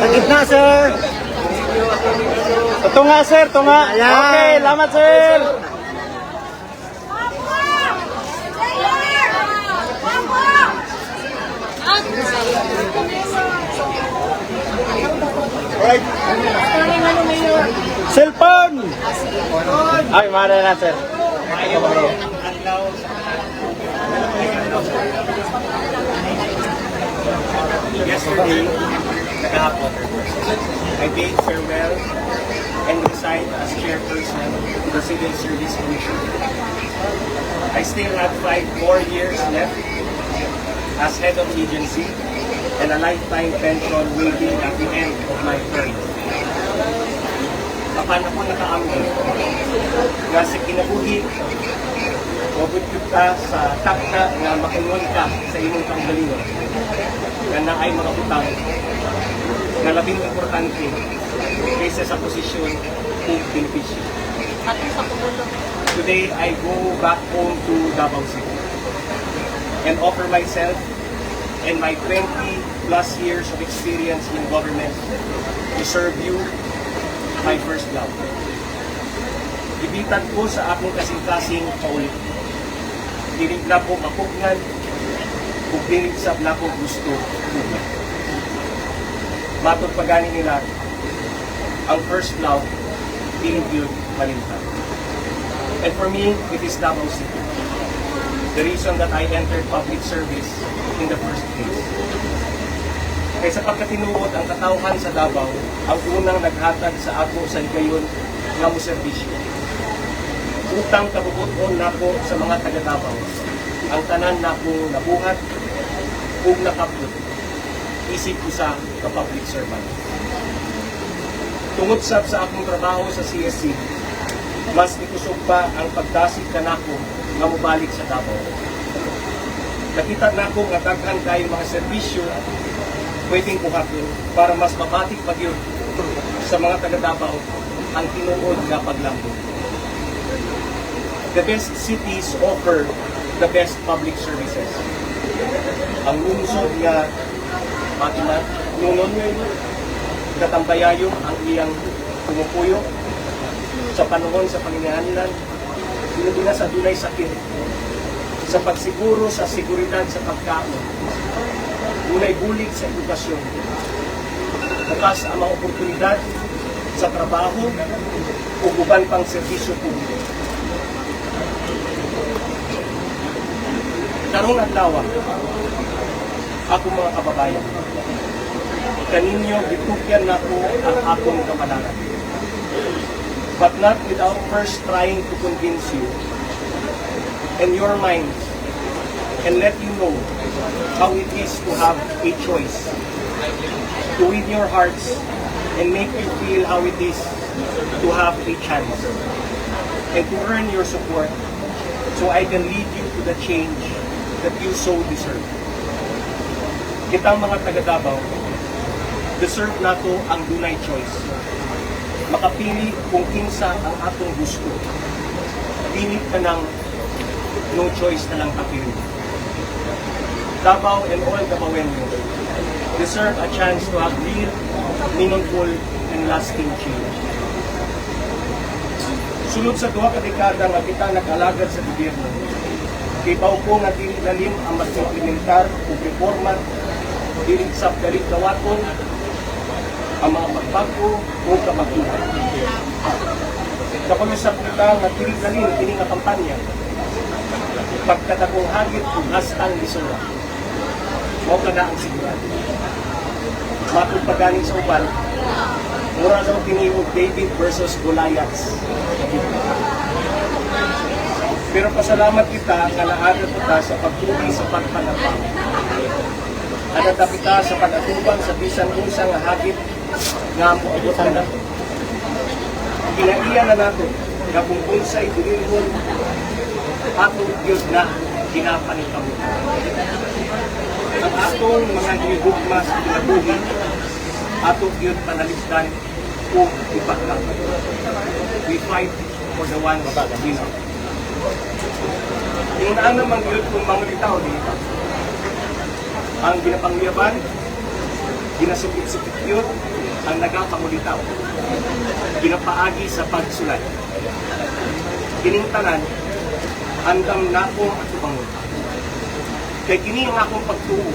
Sa gitna, sir. Ito nga, sir. Ito nga. Ayan. Okay, salamat, sir. Right. Cellphone! Ay, mara na, sir. Yesterday, nakahapon, I bade farewell and resigned as chairperson of the Civil Service Commission. I still have 5 more years left as head of agency and a lifetime pension waiting at the end of my term. Apan ako nakaamgo nga sa kinabuhi, wabot kita sa takna nga makingon ka sa imong kaugalingon nga naay mga utang nga labing importante kaysa sa posisyon o benepisyo. Today, I go back home to Davao City and offer myself and my 20 plus years of experience in government to serve you, my first love. Ibitad ko sa akong kasing-kasing paulit. Dinig na po mapugnan, kung dinig sa na po gusto pugnan. Matod pagani nila, ang first love, dinig yun malintan. And for me, it is Davao City. The reason that I entered public service in the first place. Kaya sa pagkatinuod ang katawhan sa Davao, ang unang naghatag sa ako sa higayon nga mo serbisyo. Utang kabubuton nako sa mga taga-Davao, ang tanan nako nabuhat ug nakaput, isip isa ka public servant. Tungod sa akong trabaho sa CSC, mas ikusog pa ang pagdasig kanako nga mobalik sa Davao. Nakita nako nga daghan kay mga serbisyo pwedeng buhaton para mas mabatik pa gyud sa mga taga-Davao ang tinuod nga paglambot. The best cities offer the best public services. Ang lungsod nga matimat, nunon katambayayo ang iyang pumupuyo sa panahon sa panginahanglan, pinabila sa dunay sakit, sa pagsiguro sa seguridad sa pagkaon, dunay bulig sa edukasyon, bukas ang mga oportunidad sa trabaho o uban pang serbisyo publiko. Karong adlaw, ako mga kababayan, kaninyo gitukyan nako ang akong kamalaran. But not without first trying to convince you in your mind and let you know how it is to have a choice, to win your hearts and make you feel how it is to have a chance, and to earn your support so I can lead you to the change that you so deserve. Kitang mga taga-Davao, deserve nato ang dunay choice. Makapili kung kinsa ang atong gusto. Dili ka ng no choice na lang kapili. Davao and all Davaoenos deserve a chance to have real, meaningful, and lasting change. Sulod sa 2 ka dekada nga kita nag-alagad sa gobyerno, kibaw ko nga dili lalim ang mag-implementar o reforma dili sa dalit-dawaton ang mga pagbago o kabatuhan. Kapalusap kita nga dili lalim kini nga kampanya pagkatagong hagit ug hastang lisura. Mao kada ang sigurado. Matod paganing sa uban, mura daw tiniog David versus Goliath. Pero pasalamat kita nga naadat kita sa pagtuloy sa pagpanapang. Adat kita sa pag-atubang sa bisan unsang nga hagit nga moabot na nato. Kinaiya na nato nga kung unsay dilihon atong Diyos na ginapanitabutan. Ang atong mga gihugma sa kinabuhi, atong Diyos panalisdan o ipaglaban. We fight for the one we love. Yung naan naman Diyos kung mga litaw dito, ang ginapangyaban, ginasupit-supit yun ang nagapamulitaw. Ginapaagi sa pagsulat. Kiningtanan, andam na akong atubangon. Kay kini ang akong pagtuo.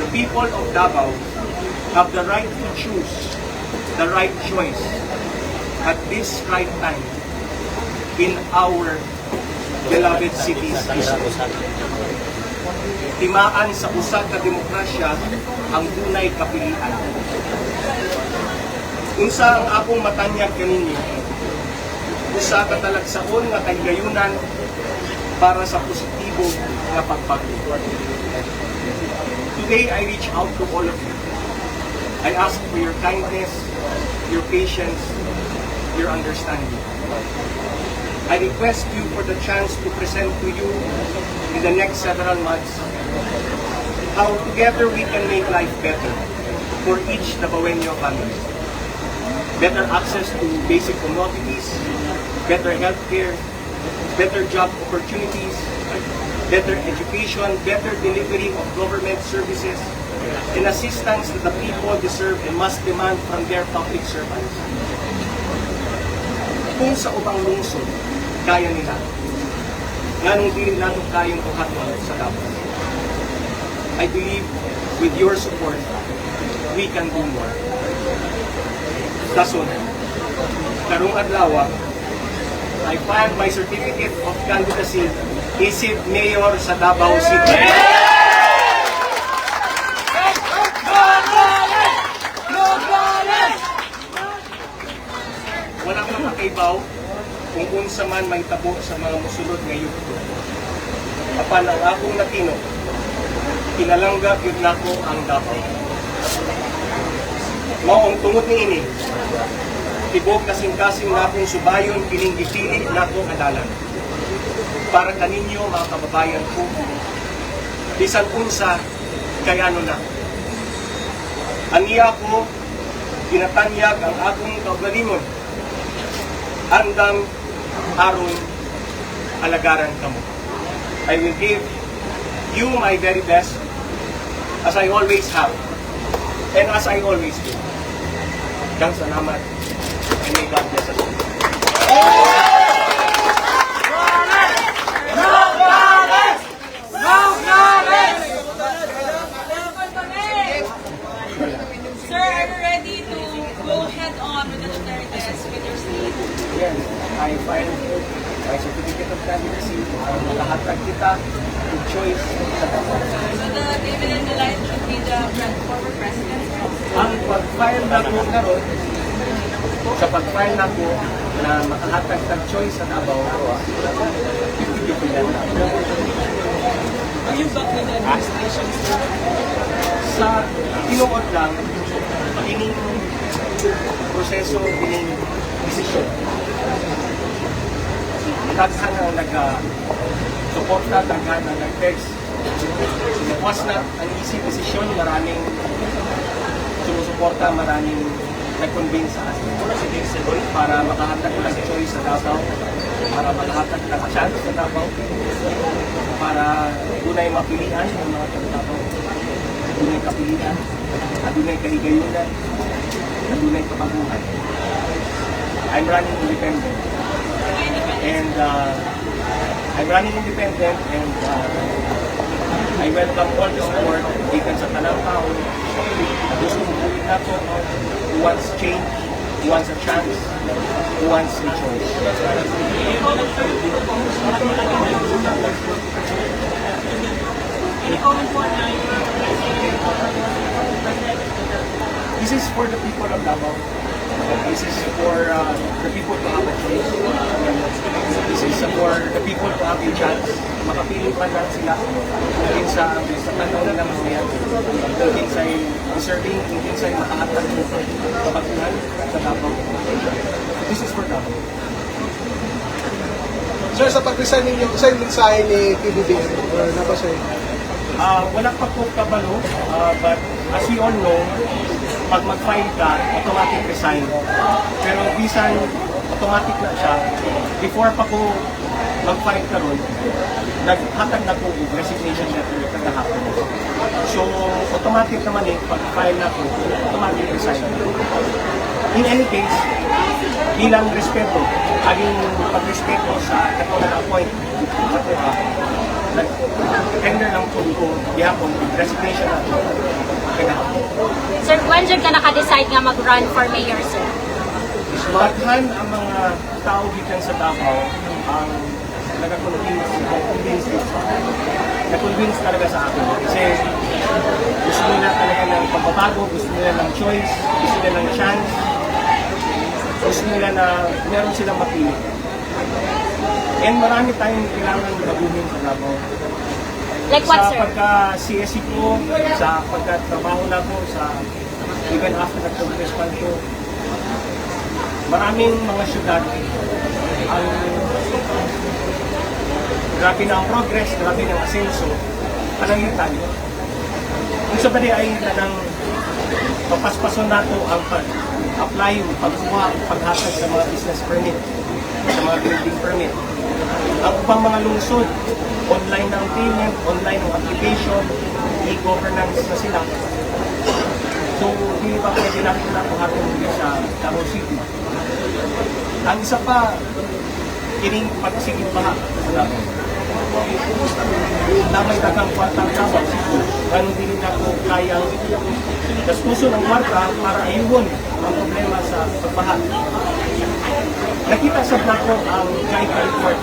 The people of Davao have the right to choose the right choice at this right time in our beloved city's history. Timaan sa usag ka demokrasya ang dunay kapilian. Unsa ang akong matanyag kaninyo, usa ka talagsaon nga kaygayunan para sa positibo nga pagbago. Today, I reach out to all of you. I ask for your kindness, your patience, your understanding. I request you for the chance to present to you in the next several months how together we can make life better for each Davaoenyo family. Better access to basic commodities, better healthcare, better job opportunities, better education, better delivery of government services, and assistance that the people deserve and must demand from their public servants. Kung sa ubang lungsod, kaya nila. Nganong dili nato kayong tuhaton sa Davao. I believe with your support, we can do more. Dason, karong adlaw, I filed my certificate of candidacy isip mayor sa Davao City. Wala kang makaibaw kung unsa man may tabo sa mga musulod nga yugto. Apan ang akong Latino, kinalangga yun nako ang Davao. Maong tungod ni ini, tibok kasing-kasing nakong subayon kining gipilit nako adalan. Para kaninyo mga kababayan ko, bisan unsa kayano na. Aniya ko, ginatanyag ang akong kaugalingon, andang aron alagaran kamo. I will give you my very best, as I always have, and as I always do. Kang salamat, and may God bless us all. Sir, are you ready to go head on with the notary test with your state? Yes, I filed my certificate of candidacy. Makahatag kita with choice sa Davao. So the David and Goliath should be the former president? Ang pag-file na ko karon, sa pag-file na ko na makahatag ng choice sa Davao, 50-50 lang. Are you back with the administration, sir? Sa tinuod lang, kining proseso, kining desisyon. Daghan ang nag-suporta, daghan ang nag-text. Sinuwas na ang easy desisyon, maraming sumusuporta, maraming nag-convince sa atin. Para makahatag ng choice sa Davao, para makahatag ng chance sa Davao, para dunay mapilian ng mga Davao, dunay kapilian, dunay kahigayunan, dunay kapaguhan. I'm running independent. And I'm running independent and I welcome all the support given sa tanang tao na gusto mong na to, who wants change, who wants a chance, who wants a choice. This is for the people of Davao. This is for the people to have a choice. This is for the people to have a chance. Makapili pa lang sila kung sa tanong na mamaya. Kung sa deserving, kung sa makahatag ng kapaguhan sa Davao. This is for Davao. Sir, sa pag-resign ninyo, sa mensahe ni PBBM, or nabasa yun? Wala pa po kabalo, but as we all know, pag mag-file ka, automatic resign. Pero bisan automatic na siya, before pa po mag-file ka ron, naghatag na po og resignation letter kagahapon. So, automatic naman pag-file na po, automatic resign. In any case, bilang respeto, aging pagrespeto sa katulad na point, nag-tender lang po ko gihapon, resignation na po kagahapon. Sir, when dyan ka naka-decide nga mag-run for mayor, sir? Baghan ang mga tao gikan sa Davao ang nag-convince talaga sa akin. Kasi gusto nila talaga ng pagbabago, gusto nila ng choice, gusto nila ng chance, gusto nila na meron silang mapili. And marami tayong kailangan baguhin sa Davao. Like what, Sa sir? pagka-CSE ko, sa pagka-trabaho na ko, sa even after nag-congressman ko, maraming mga syudad ang grabe na ang progress, grabe na ang asenso, panangitan. Kung sa bali ay tanang papaspason nato ang pag-apply, pagkuha, paghatag sa mga business permit, sa mga building permit. Ang upang mga lungsod, online na ang payment, online ang application, e-governance na sila. So, hindi pa pwede natin na kuhatong sa Davao City. Ang isa pa, kining pagsigit baha sa Davao. Damay dagang kwartang Davao City. Ganun din na po kayang gaspuso ng kwarta para ayuhon ang problema sa pagbaha. Nakita sa platform ang JICA report.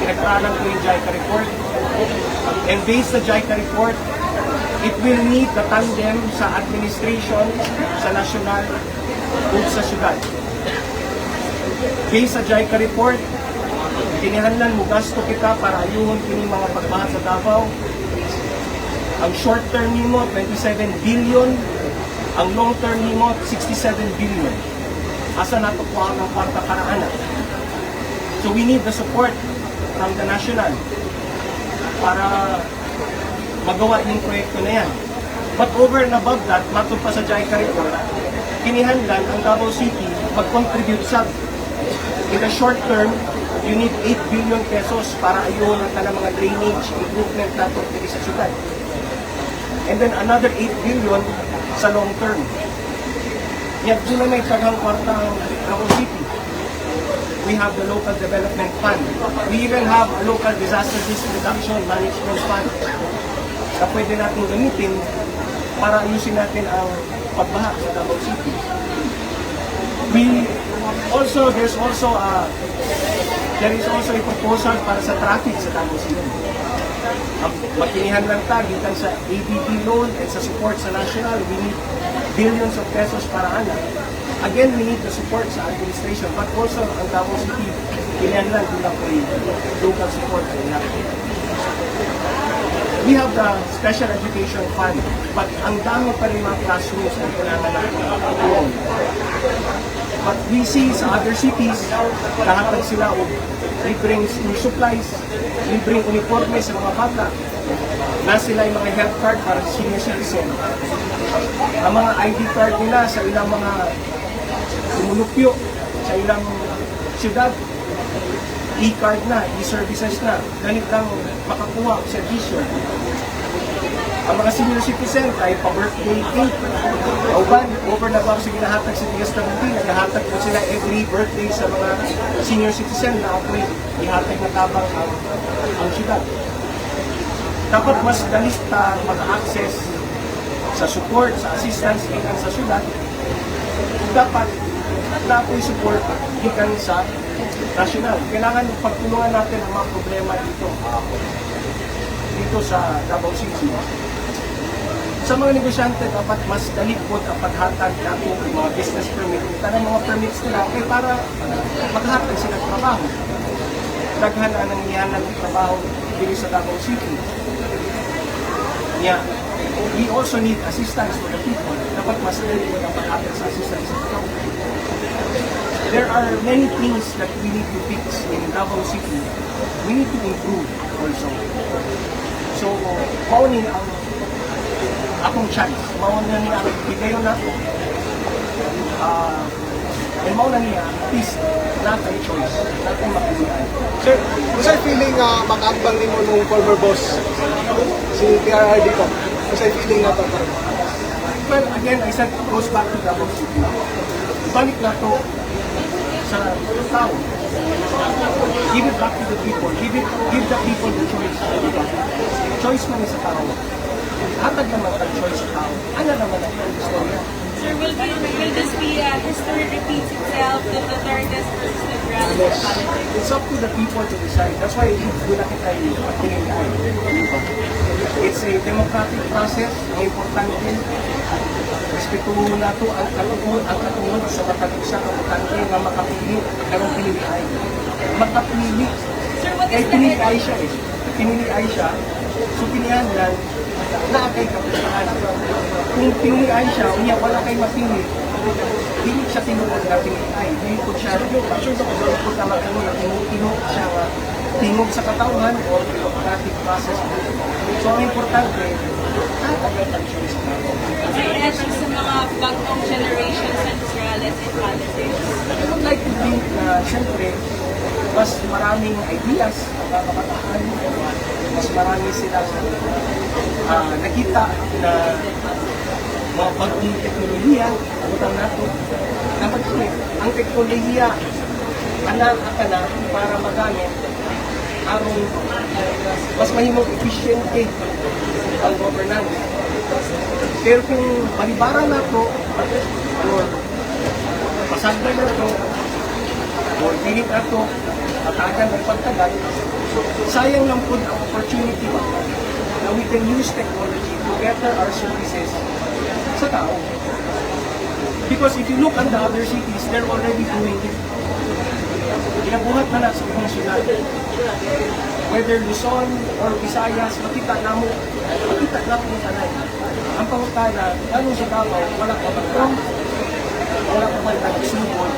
Pinag-aralan ko yung JICA report. And based sa JICA report, it will need the tandem sa administration, sa nasyonal, o sa syudad. Based sa JICA report, tinihanlan mo gasto kita para ayuhon kini mga pagbaha sa Davao. Ang short term nimo 27 billion, ang long term nimo 67 billion. Asa nato po ang kwarta para ana. So we need the support from the national para magawa yung proyekto na yan. But over and above that, matod pa sa JICA report, kinihanlan ang Davao City mag-contribute sa in the short term, you need 8 billion pesos para ayun ang mga drainage improvement nato dito sa syudad. And then another 8 billion sa long term. Yan, doon na may taghang kwarta ang Davao City. We have the local development fund. We even have a local disaster risk reduction management fund na pwede natin gamitin para ayusin natin ang pagbaha sa Davao City. There is also a proposal para sa traffic sa Davao City. Makinihan lang gikan sa ADB loan at sa support sa national, we need billions of pesos para ana. Again, we need the support sa administration, but also ang Davao City, kinihanlan din ako yung local support na natin. We have the special education fund, but ang dami pa rin mga classrooms na kailangan natin. But we see sa other cities, lahat sila o libreng school supplies, libreng uniforme sa mga bata, na sila yung mga health card para sa senior citizen. Ang mga ID card nila sa ilang mga tumulupyo, sa ilang syudad, e-card na, e-services na, ganit lang makakuha ang servisyo. Ang mga senior citizen, kahit pa-birthday cake, uban, over na ba sa ginahatag sa TSWD, naghahatag po sila every birthday sa mga senior citizen na ako'y ihatag na tabang ang syudad. Dapat mas galista maka-access sa support, sa assistance ikan sa syudad. Dapat na ako'y support ikan sa national. Kailangan pagtulungan natin ang mga problema dito sa Davao City. Sa mga negosyante, dapat mas dali po ang paghatag natin ng mga business permit. Tanang mga permits nila para maghatag sila ng trabaho. Daghan na nangyayari ng trabaho dito sa Davao City. Yeah. We also need assistance for the people. Dapat mas dali po ang paghatag sa assistance sa people. There are many things that we need to fix in Davao City. We need to improve also. So, paunin ang akong chance. Maunin ang bigayon nato. And mauna niya, at least, natay choice, natay makilian. Sir, sir feeling mag-agbang din mo nung former boss, si PRRD ko. Sir feeling na to. Well, again, I said, it goes back to Davao City. Balik na to sa tao. Give it back to the people. Give the people the choice. Choice man sa tao. Hatag naman ang choice sa tao. Ano naman ang istorya? Sir, will this be history repeats itself, the Dutertes versus the Morales politics? It's up to the people to decide. That's why doon na kita pinilihan. It's a democratic process. Ang importante, respetuhin na ito ang katungod sa matagod sa kapatante na makapili ng pinilihan. Makapili. Sir, what is Eh, the pinilihan siya eh. Pinilihan siya. So, pilihan lang na kay kapatante. Kung pinilihan siya, niya wala kay mapili, hindi siya tinuod na pinilihan. Hindi ko siya, hindi ko tama ko na tinuod siya tingog sa katawan o democratic process. So, ang importante, agad ang choice na. Sir, ethics sa mga bagong generations ng Morales in politics? I would like to think na, siyempre, mas maraming ideas ang kakamataan, mas marami silang nakita na mga bagong teknolohiya, utang nato. Dapat ko ang teknolohiya, anak para magamit, aron mas mahimong efficiente ang governance. Pero kung balibara na ito, or pasagda na ito, or pilit na ito, atagan ng pagtagal, sayang lang po ang opportunity na we can use technology to better our services sa tao. Because if you look at the other cities, they're already doing it. Ginabuhat na sa mga syudad. Whether Luzon or Visayas, makita na mo sanay. Ang pangutana, anong sa Davao, wala ka ba wala ka man nagsunod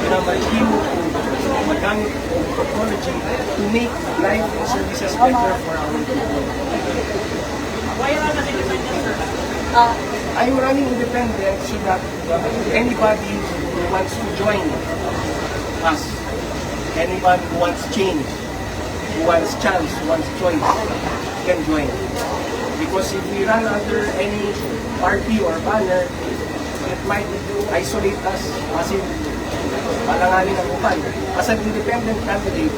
na mahimo kung magamit ng technology to make life and services better for our people. I'm running independent so that anybody who wants to join us, anybody who wants change, who wants chance, who wants choice, can join. Because if we run under any party or banner, it might isolate us as in palanganin ang upan. As an independent candidate,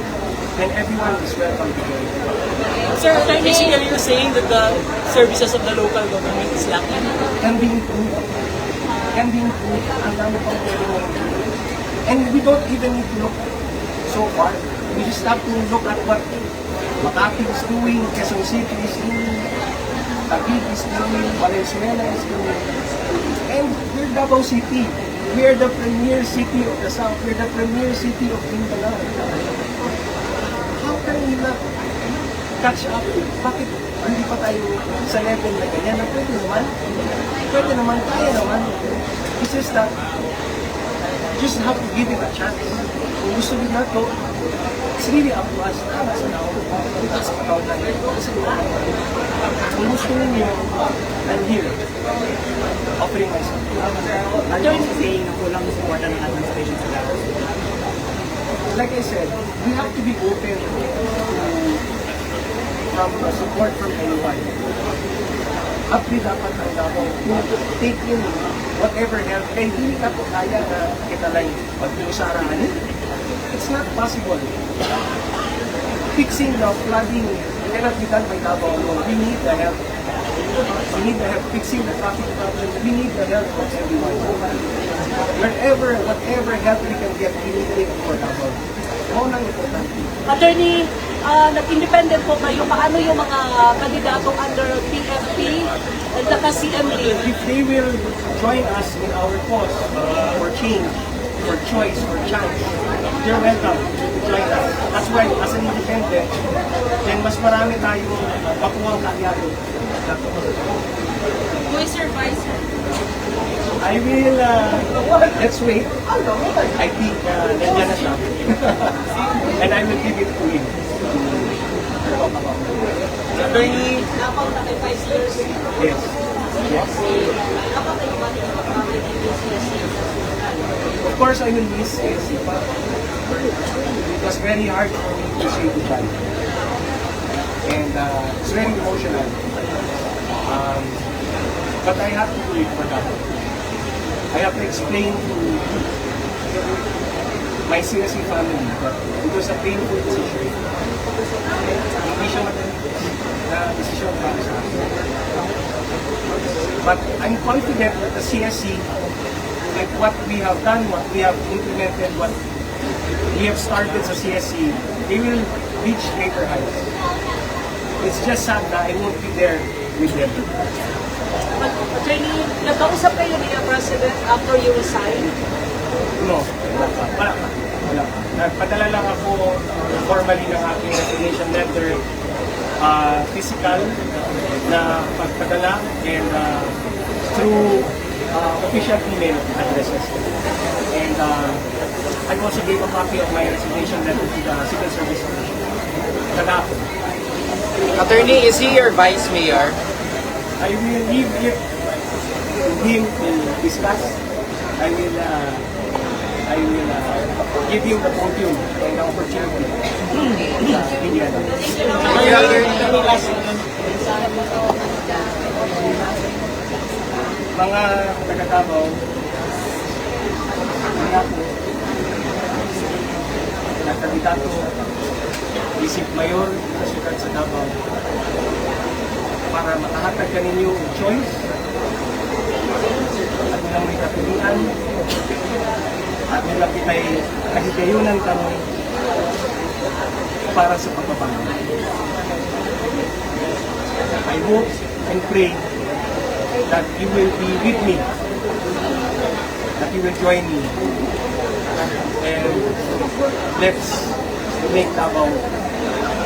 then everyone is welcome to join. Sir, basically you're saying that the services of the local government is lacking? Can be improved. Can be improved. Ang dami pang pwede mo improve. And we don't even need to look so far. We just have to look at what Makati is doing, Quezon City is doing, Taguig is doing, Valenzuela is doing. And we're Davao City. We are the premier city of the South. We're the premier city of Mindanao. How can we not catch up? Bakit hindi pa tayo sa level na ganyan? Pwede naman. Pwede naman. Kaya naman. It's just that you just have to give it a chance. Kung gusto nyo na to, it's really up to us. Nasa na ako. Nasa account na rin. Kung gusto nyo, I'm here. Offering myself. Attorney saying na kulang supportan ng administration sa Davao. Like I said, we have to be open from support from anyone. Happy dapat ang Davao to take in whatever help. Kaya hindi ka po kaya na italay pag-iusarahan. It's not possible. Fixing the flooding cannot be done by Davao alone. We need the help. We need the help fixing the traffic problem. We need the help of everyone. Whatever help we can get, we need it for Davao. Muna ang importante. Attorney, nag-independent po kayo. Paano yung mga kandidatong under PFP at saka CMD? If they will join us in our cause for change, for choice, for chance, they're welcome to join us. That's why, as an independent, then mas marami tayong makuwang kaalyado. Who is your advisor? I will, let's wait. I think nandiyan na siya. And I will give it to him. Attorney, Yes. Yes. Of course, I will miss CSC pa. It was very hard for me to say goodbye. And it's very emotional. But I have to do it for that. I have to explain to my CSC family that it was a painful decision. Hindi siya na decision para sa akin. But I'm confident that the CSC, like what we have done, what we have implemented, what we have started sa CSC, they will reach greater heights. It's just sad that I won't be there with them. But, Attorney, nagkausap kayo ni President after you resign? No, wala pa. Nagpadala lang ako formally ng aking resignation letter, physical na pagpadala and through official email addresses. And I also gave a copy of my resignation letter to the Civil Service Commission. Kahapon. Attorney, is he your vice mayor? I will leave it to him to discuss. I will give him the podium and the opportunity. Mga taga-Davao, mga po, nagkandidato, isip mayor sa siyudad sa Davao, para makahatag ka ninyo choice at nang may kapilian at nila kita'y kahigayunan kami para sa pagbabago. I hope and pray that you will be with me, that you will join me, and let's make Davao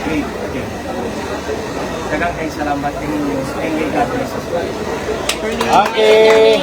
great again. Daghang kay salamat kaninyo and may God bless us. Okay.